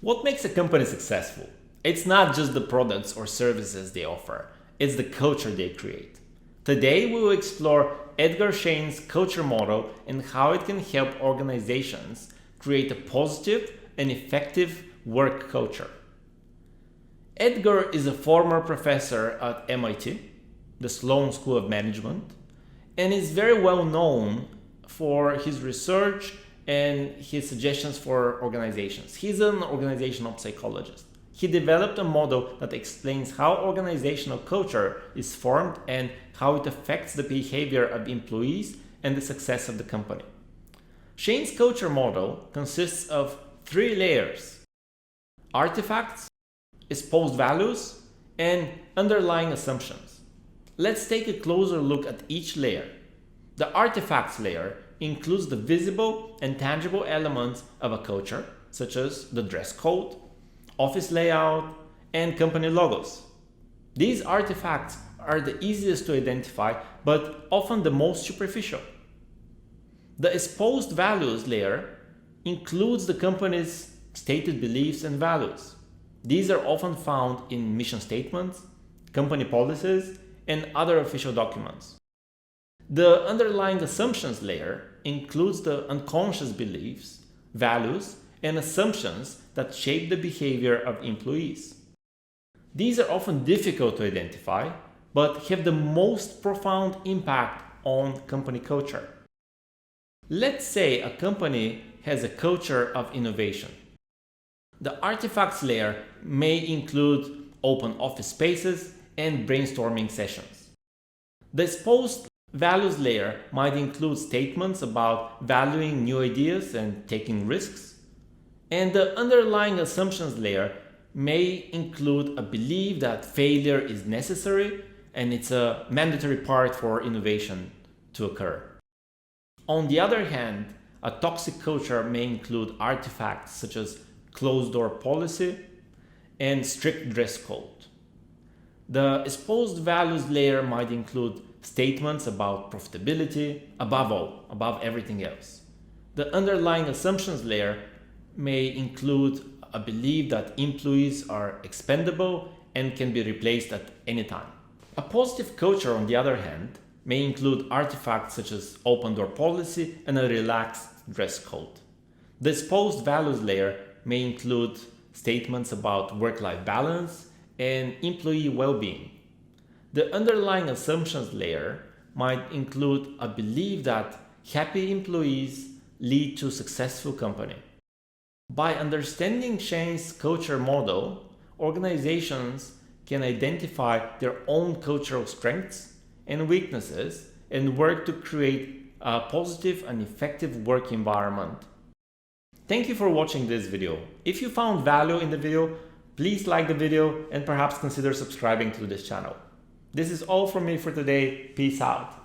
What makes a company successful? It's not just the products or services they offer, it's the culture they create. Today we will explore Edgar Scheins' culture model and how it can help organizations create a positive and effective work culture. Edgar is a former professor at MIT, the Sloan School of Management, and is very well known for his research and his suggestions for organizations. He's an organizational psychologist. He developed a model that explains how organizational culture is formed and how it affects the behavior of employees and the success of the company. Scheins' culture model consists of 3 layers: artifacts, espoused values, and underlying assumptions. Let's take a closer look at each layer. The artifacts layer includes the visible and tangible elements of a culture, such as the dress code, office layout, and company logos. These artifacts are the easiest to identify, but often the most superficial. The espoused values layer includes the company's stated beliefs and values. These are often found in mission statements, company policies, and other official documents. The underlying assumptions layer includes the unconscious beliefs, values, and assumptions that shape the behavior of employees. These are often difficult to identify, but have the most profound impact on company culture. Let's say a company has a culture of innovation. The artifacts layer may include open office spaces and brainstorming sessions. The espoused values layer might include statements about valuing new ideas and taking risks. And the underlying assumptions layer may include a belief that failure is necessary and it's a mandatory part for innovation to occur. On the other hand, a toxic culture may include artifacts such as closed-door policy and strict dress code. The espoused values layer might include statements about profitability, above everything else. The underlying assumptions layer may include a belief that employees are expendable and can be replaced at any time. A positive culture, on the other hand, may include artifacts such as open-door policy and a relaxed dress code. The espoused values layer may include statements about work-life balance and employee well-being. The underlying assumptions layer might include a belief that happy employees lead to a successful company. By understanding Scheins' culture model, organizations can identify their own cultural strengths and weaknesses and work to create a positive and effective work environment. Thank you for watching this video. If you found value in the video, please like the video and perhaps consider subscribing to this channel. This is all from me for today. Peace out.